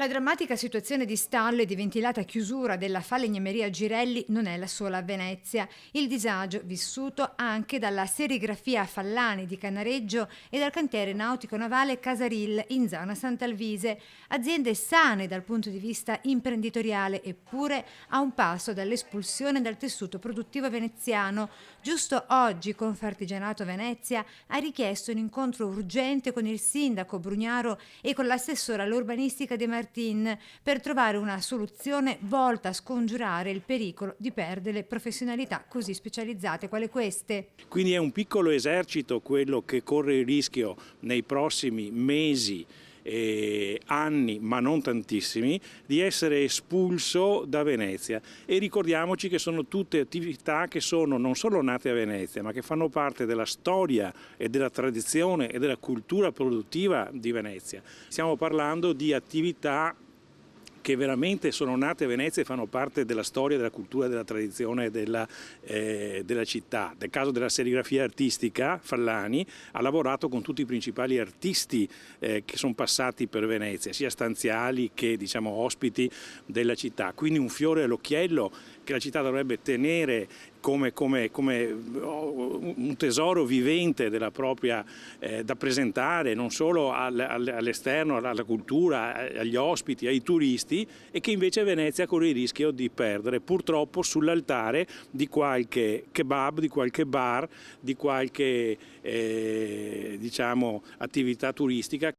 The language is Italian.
La drammatica situazione di stallo e di ventilata chiusura della falegnameria Girelli non è la sola a Venezia. Il disagio vissuto anche dalla serigrafia Fallani di Canareggio e dal cantiere nautico navale Casaril in zona Sant'Alvise. Aziende sane dal punto di vista imprenditoriale, eppure a un passo dall'espulsione dal tessuto produttivo veneziano. Giusto oggi Confartigianato Venezia ha richiesto un incontro urgente con il sindaco Brugnaro e con l'assessore all'urbanistica De Martin per trovare una soluzione volta a scongiurare il pericolo di perdere professionalità così specializzate quale queste. Quindi è un piccolo esercito quello che corre il rischio nei prossimi mesi anni, ma non tantissimi, di essere espulso da Venezia. E ricordiamoci che sono tutte attività che sono non solo nate a Venezia, ma che fanno parte della storia e della tradizione e della cultura produttiva di Venezia. Stiamo parlando di attività che veramente sono nate a Venezia e fanno parte della storia, della cultura, della tradizione della città. Nel caso della serigrafia artistica, Fallani ha lavorato con tutti i principali artisti che sono passati per Venezia, sia stanziali che ospiti della città. Quindi un fiore all'occhiello che la città dovrebbe tenere come un tesoro vivente della propria, da presentare non solo all'esterno, alla cultura, agli ospiti, ai turisti, e che invece Venezia corre il rischio di perdere purtroppo sull'altare di qualche kebab, di qualche bar, di qualche attività turistica.